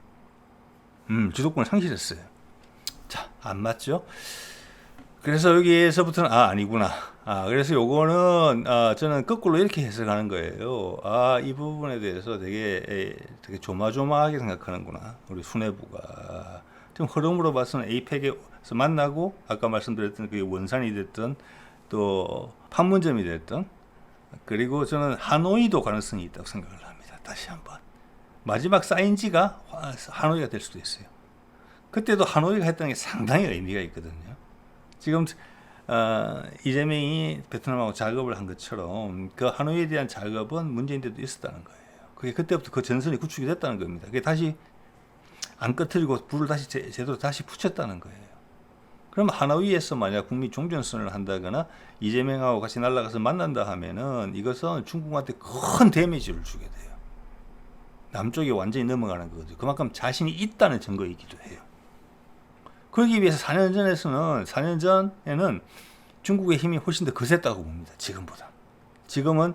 주도권을 상실했어요. 자, 안 맞죠? 그래서 여기에서부터는 아니구나. 그래서 요거는 저는 거꾸로 이렇게 해석하는 거예요. 이 부분에 대해서 되게 조마조마하게 생각하는구나. 우리 수뇌부가. 좀 흐름으로 봐서는 에이펙에서 만나고 아까 말씀드렸던 그 원산이 됐든 또 판문점이 됐든, 그리고 저는 하노이도 가능성이 있다고 생각을 합니다. 다시 한번. 마지막 사인지가 하노이가 될 수도 있어요. 그때도 하노이가 했던 게 상당히 의미가 있거든요. 지금 이재명이 베트남하고 작업을 한 것처럼 그 하노이에 대한 작업은 문재인 때도 있었다는 거예요. 그게 그때부터 그 전선이 구축이 됐다는 겁니다. 그게 다시 안 꺼트리고 불을 다시 제대로 다시 붙였다는 거예요. 그럼 하노이에서 만약 북미 종전선을 한다거나 이재명하고 같이 날아가서 만난다 하면은 이것은 중국한테 큰 데미지를 주게 돼요. 남쪽에 완전히 넘어가는 거죠. 그만큼 자신이 있다는 증거이기도 해요. 그러기 위해서 4년 전에는 중국의 힘이 훨씬 더 거셌다고 봅니다. 지금보다. 지금은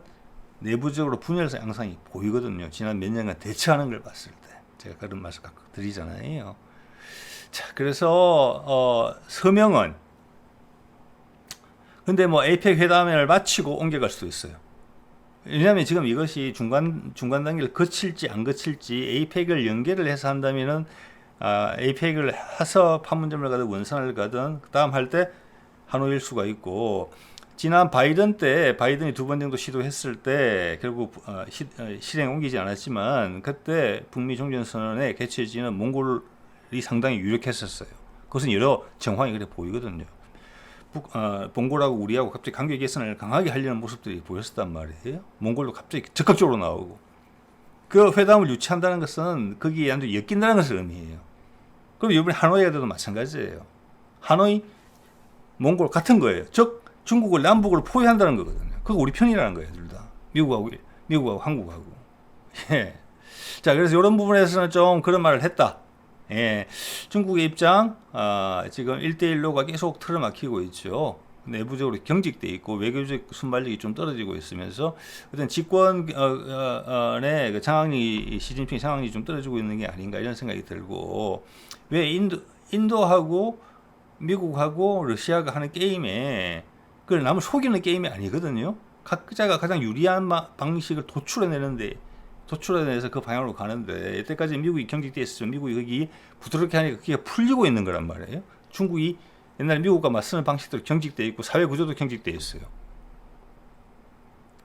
내부적으로 분열 양상이 보이거든요. 지난 몇 년간 대처하는 걸 봤을 때. 제가 그런 말씀 각각 드리잖아요. 자, 그래서 서명은 근데 뭐 에이펙 회담을 마치고 옮겨갈 수도 있어요. 왜냐하면 지금 이것이 중간 단계를 거칠지 안 거칠지 에이펙을 연계를 해서 한다면은 에이펙을 해서 판문점을 가든 원산을 가든 그다음 할 때 하노이일 수가 있고, 지난 바이든 때 바이든이 2번 정도 시도했을 때 결국 실행 옮기지 않았지만 그때 북미 종전선언의 개최지는 몽골이 상당히 유력했었어요. 그것은 여러 정황이 그래 보이거든요. 몽골하고 우리하고 갑자기 관계 개선을 강하게 하려는 모습들이 보였었단 말이에요. 몽골도 갑자기 적극적으로 나오고, 그 회담을 유치한다는 것은 거기에 완전히 엮인다는 것을 의미해요. 그럼 이번에 하노이가 돼도 마찬가지예요. 하노이, 몽골 같은 거예요. 즉 중국을 남북으로 포위한다는 거거든요. 그거 우리 편이라는 거예요, 둘 다. 미국하고 한국하고. 예. 자, 그래서 이런 부분에서는 좀 그런 말을 했다. 예. 중국의 입장, 지금 1대1로가 계속 틀어막히고 있죠. 내부적으로 경직돼 있고 외교적 순발력이 좀 떨어지고 있으면서 어떤 집권의 그 시진핑 상황이 좀 떨어지고 있는 게 아닌가 이런 생각이 들고, 왜 인도하고 미국하고 러시아가 하는 게임에 그걸 남을 속이는 게임이 아니거든요. 각자가 가장 유리한 방식을 도출해내서 그 방향으로 가는데, 이때까지 미국이 경직돼 있었죠. 미국이 거기 부드럽게 하니까 그게 풀리고 있는 거란 말이에요. 중국이 옛날 미국과 맞서는 방식대로 경직돼 있고 사회 구조도 경직돼 있어요.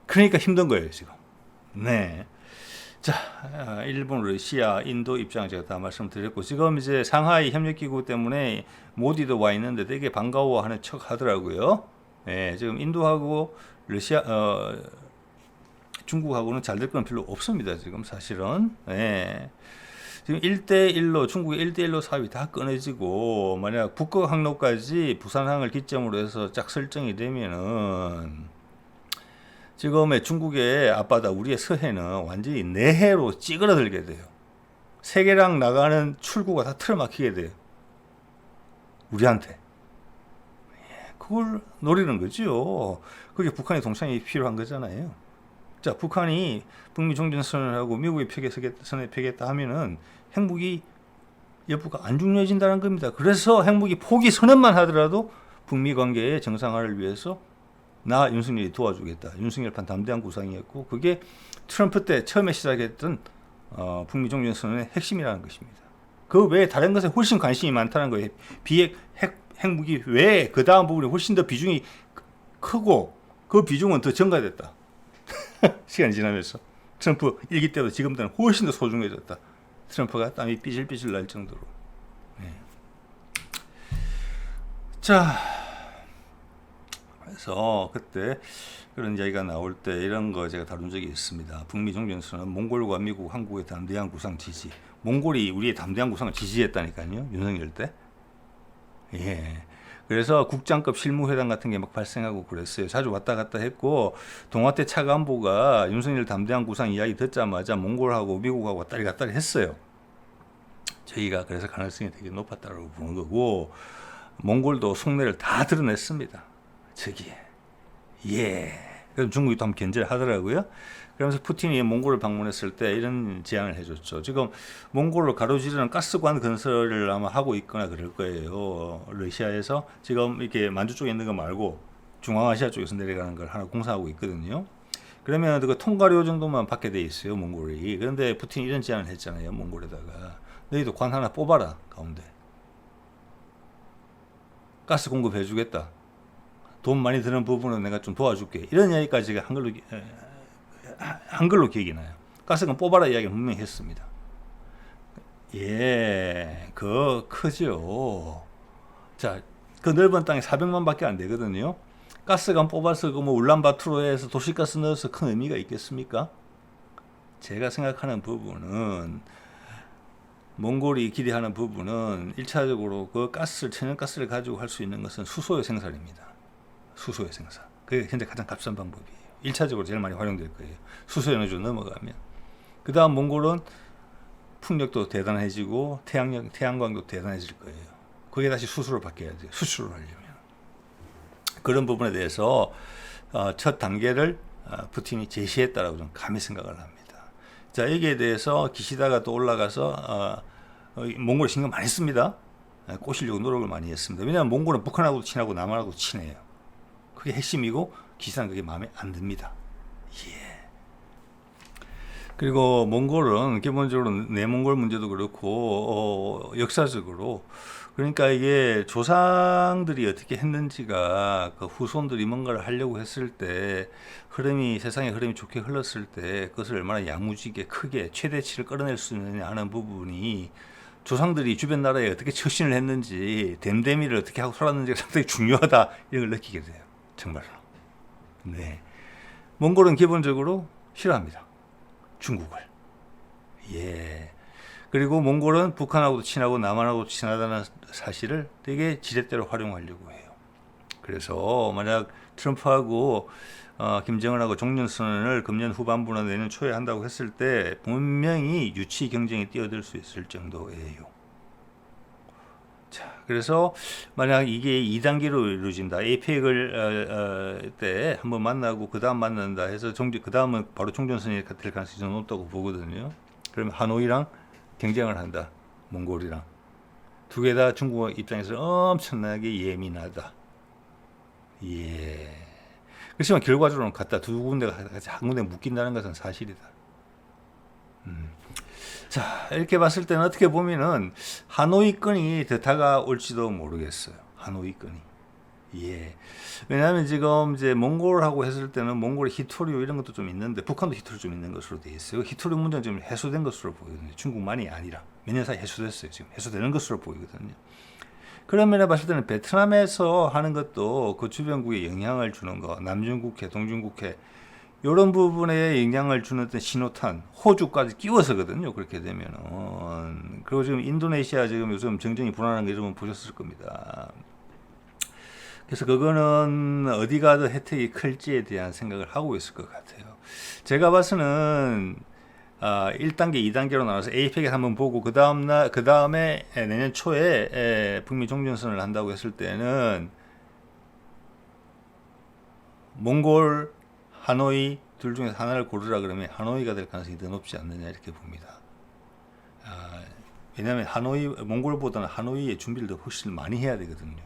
그러니까 힘든 거예요 지금. 네. 자, 일본, 러시아, 인도 입장을 제가 다 말씀드렸고, 지금 이제 상하이 협력기구 때문에 모디도 와 있는데 되게 반가워하는 척 하더라고요. 예, 지금 인도하고 러시아, 중국하고는 잘 될 건 별로 없습니다. 지금 사실은. 예. 지금 1대1로 중국의 1대1로 사업이 다 끊어지고, 만약 북극 항로까지 부산항을 기점으로 해서 쫙 설정이 되면은 지금의 중국의 앞바다, 우리의 서해는 완전히 내해로 찌그러들게 돼요. 세계랑 나가는 출구가 다 틀어막히게 돼요. 우리한테. 그걸 노리는 거죠. 그게 북한의 동참이 필요한 거잖아요. 자, 북한이 북미 종전선언을 하고 미국의 선에 펴겠다 하면은 핵무기 여부가 안 중요해진다는 겁니다. 그래서 핵무기 포기 선언만 하더라도 북미 관계의 정상화를 위해서 나 윤석열이 도와주겠다. 윤석열판 담대한 구상이었고, 그게 트럼프 때 처음에 시작했던 북미 종전선언의 핵심이라는 것입니다. 그 외에 다른 것에 훨씬 관심이 많다는 거예요. 핵무기 외에 그 다음 부분이 훨씬 더 비중이 크고, 그 비중은 더 증가됐다. 시간이 지나면서 트럼프 일기 때보다 지금보다는 훨씬 더 소중해졌다. 트럼프가 땀이 삐질삐질 날 정도로. 네. 자, 그래서 그때 그런 이야기가 나올 때 이런 거 제가 다룬 적이 있습니다. 북미 종전선언, 몽골과 미국, 한국의 담대한 구상 지지. 몽골이 우리의 담대한 구상을 지지했다니까요. 윤석열 때. 예. 그래서 국장급 실무회담 같은 게 막 발생하고 그랬어요. 자주 왔다 갔다 했고, 동아태 차관보가 윤석열 담대한 구상 이야기 듣자마자 몽골하고 미국하고 왔다리 갔다리 했어요. 저희가 그래서 가능성이 되게 높았다고 보는 거고, 몽골도 속내를 다 드러냈습니다. 저기에. 예. 그래서 중국이 또 한번 견제를 하더라고요. 그러면서 푸틴이 몽골을 방문했을 때 이런 제안을 해줬죠. 지금 몽골을 가로지르는 가스관 건설을 아마 하고 있거나 그럴 거예요. 러시아에서 지금 이렇게 만주 쪽에 있는 거 말고 중앙아시아 쪽에서 내려가는 걸 하나 공사하고 있거든요. 그러면 그 통과료 정도만 받게 돼 있어요, 몽골이. 그런데 푸틴이 이런 제안을 했잖아요, 몽골에다가. 너희도 관 하나 뽑아라, 가운데. 가스 공급해주겠다. 돈 많이 드는 부분은 내가 좀 도와줄게. 이런 이야기까지 제가 한글로 기억이 나요. 가스관 뽑아라 이야기는 분명히 했습니다. 예, 그거 크죠. 자, 그 넓은 땅에 400만 밖에 안 되거든요. 가스관 뽑아서 그 뭐 울란바토르에서 도시가스 넣어서 큰 의미가 있겠습니까? 제가 생각하는 부분은, 몽골이 기대하는 부분은 1차적으로 그 천연가스를 가지고 할 수 있는 것은 수소의 생산입니다. 수소의 생산. 그게 현재 가장 값싼 방법이에요. 1차적으로 제일 많이 활용될 거예요. 수소에너지로 넘어가면. 그 다음 몽골은 풍력도 대단해지고 태양광도 대단해질 거예요. 그게 다시 수소를 바뀌어야 돼요. 수출을 하려면. 그런 부분에 대해서 첫 단계를 푸틴이 제시했다라고 좀 감히 생각을 합니다. 자, 여기에 대해서 기시다가 또 올라가서 몽골이 신경 많이 씁니다. 꼬시려고 노력을 많이 했습니다. 왜냐하면 몽골은 북한하고도 친하고 남한하고도 친해요. 그게 핵심이고 기사는 그게 마음에 안 듭니다. 예. 그리고 몽골은 기본적으로 내몽골 문제도 그렇고 역사적으로, 그러니까 이게 조상들이 어떻게 했는지가 그 후손들이 뭔가를 하려고 했을 때 세상의 흐름이 좋게 흘렀을 때 그것을 얼마나 야무지게 크게 최대치를 끌어낼 수 있느냐 하는 부분이, 조상들이 주변 나라에 어떻게 처신을 했는지, 댐데미를 어떻게 하고 살았는지가 상당히 중요하다, 이런 걸 느끼게 돼요. 정말로. 네. 몽골은 기본적으로 싫어합니다. 중국을. 예. 그리고 몽골은 북한하고도 친하고 남한하고도 친하다는 사실을 되게 지렛대로 활용하려고 해요. 그래서 만약 트럼프하고 김정은하고 종전선언을 금년 후반부나 내년 초에 한다고 했을 때 분명히 유치 경쟁이 뛰어들 수 있을 정도예요. 자, 그래서 만약 이게 2단계로 이루어진다. 에이펙을 때 한번 만나고 그 다음 만난다 해서 그 다음은 바로 종전선언이 될 가능성이 좀 높다고 보거든요. 그러면 하노이랑 경쟁을 한다. 몽골이랑. 두 개 다 중국 입장에서 엄청나게 예민하다. 예. 그렇지만 결과적으로는 같다. 두 군데가 같이 한 군데 묶인다는 것은 사실이다. 자, 이렇게 봤을 때는 어떻게 보면은 하노이권이 더 다가올지도 모르겠어요. 하노이권이. 예. 왜냐하면 지금 이제 몽골하고 했을 때는 몽골의 히토류 이런 것도 좀 있는데 북한도 히토류 좀 있는 것으로 돼 있어요. 히토류 문제는 지금 해소된 것으로 보이거든요. 중국만이 아니라 몇 년 사이 해소됐어요. 지금 해소되는 것으로 보이거든요. 그런 면에 봤을 때는 베트남에서 하는 것도 그 주변국에 영향을 주는 거, 남중국해, 동중국해 이런 부분에 영향을 주는 어떤 신호탄, 호주까지 끼워서거든요. 그렇게 되면은. 그리고 지금 인도네시아 지금 요즘 정정이 불안한 거 여러분 보셨을 겁니다. 그래서 그거는 어디가 더 혜택이 클지에 대한 생각을 하고 있을 것 같아요. 제가 봐서는 1단계, 2단계로 나눠서 APEC에 한번 보고 그 다음에 내년 초에 북미 종전선을 한다고 했을 때는 몽골, 하노이 둘 중에서 하나를 고르라 그러면 하노이가 될 가능성이 더 높지 않느냐 이렇게 봅니다. 왜냐하면 몽골보다는 하노이의 준비를 더 훨씬 많이 해야 되거든요.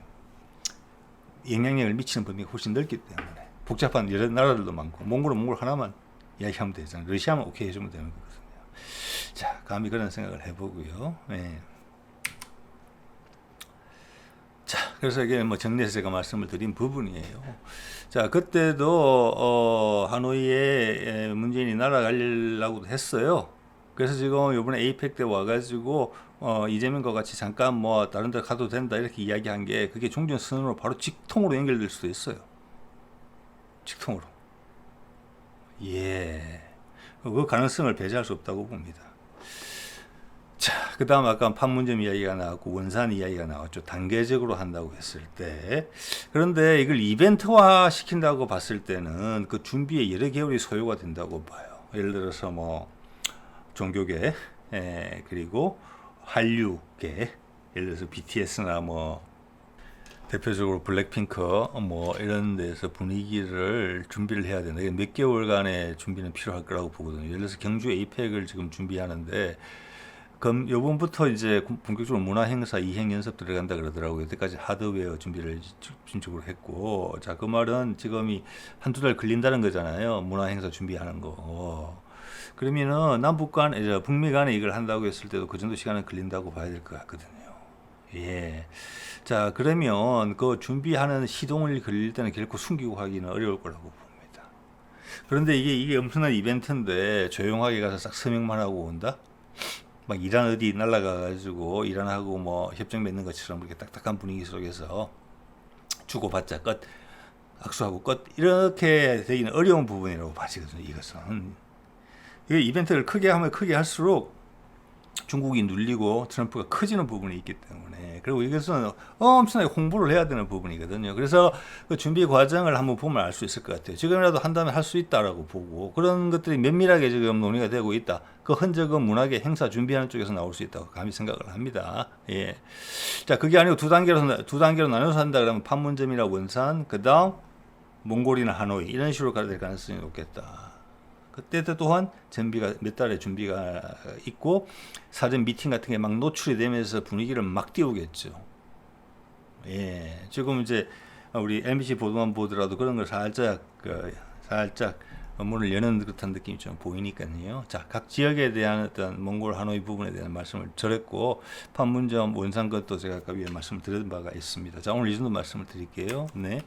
영향력을 미치는 범위가 훨씬 넓기 때문에 복잡한 여러 나라들도 많고 몽골은 몽골 하나만 이야기하면 되잖아요. 러시아만 오케이 해주면 되는 거거든요. 자, 감히 그런 생각을 해보고요. 네. 자, 그래서 이게 뭐 정리해서 제가 말씀을 드린 부분이에요. 자, 그때도 하노이에 문재인이 날아가려고 했어요. 그래서 지금 이번에 에이펙 때 와가지고 이재명과 같이 잠깐 뭐 다른 데 가도 된다 이렇게 이야기한 게 그게 종전선언으로 바로 직통으로 연결될 수도 있어요. 직통으로. 예. 그 가능성을 배제할 수 없다고 봅니다. 자, 그 다음 아까 판문점 이야기가 나왔고 원산 이야기가 나왔죠. 단계적으로 한다고 했을 때. 그런데 이걸 이벤트화 시킨다고 봤을 때는 그 준비에 여러 개월이 소요가 된다고 봐요. 예를 들어서 뭐 종교계, 그리고 한류계, 예를 들어서 BTS나 뭐 대표적으로 블랙핑크 뭐 이런 데서 분위기를 준비를 해야 된다. 몇 개월간의 준비는 필요할 거라고 보거든요. 예를 들어서 경주 에이펙을 지금 준비하는데 그럼 요번부터 이제 본격적으로 문화행사 2행 연습 들어간다 그러더라고요. 여태까지 하드웨어 준비를 집중적으로 했고, 자, 그 말은 지금이 한두 달 걸린다는 거잖아요. 문화행사 준비하는 거. 그러면은 남북 간, 이제 북미 간에 이걸 한다고 했을 때도 그 정도 시간은 걸린다고 봐야 될 것 같거든요. 예. 자, 그러면 그 준비하는 시동을 걸릴 때는 결코 숨기고 하기는 어려울 거라고 봅니다. 그런데 이게 엄청난 이벤트인데 조용하게 가서 싹 서명만 하고 온다? 막 이란 어디 날라가가지고 이란하고 뭐 협정 맺는 것처럼 그렇게 딱딱한 분위기 속에서 주고받자 끝, 악수하고 끝 이렇게 되기는 어려운 부분이라고 봐지거든요. 이것은 이 이벤트를 크게 하면 크게 할수록 중국이 눌리고 트럼프가 커지는 부분이 있기 때문에 그리고 이것은 엄청나게 홍보를 해야 되는 부분이거든요. 그래서 그 준비 과정을 한번 보면 알 수 있을 것 같아요. 지금이라도 한다면 할 수 있다라고 보고 그런 것들이 면밀하게 지금 논의가 되고 있다. 그 흔적은 문화계 행사 준비하는 쪽에서 나올 수 있다고 감히 생각을 합니다. 예. 자, 그게 아니고 두 단계로 나눠서 한다 그러면 판문점이나 원산, 그다음 몽골이나 하노이 이런 식으로 가야 될 가능성이 높겠다. 그때 또한 준비가 몇 달의 준비가 있고 사전 미팅 같은 게 막 노출이 되면서 분위기를 막 띄우겠죠. 예, 지금 이제 우리 MBC 보도만 보더라도 그런 걸 살짝 문을 여는 듯한 느낌이 좀 보이니까요. 자, 각 지역에 대한 어떤 몽골 하노이 부분에 대한 말씀을 드렸고 판문점 원산 것도 제가 아까 위에 말씀을 드린 바가 있습니다. 자, 오늘 이 정도 말씀을 드릴게요. 네.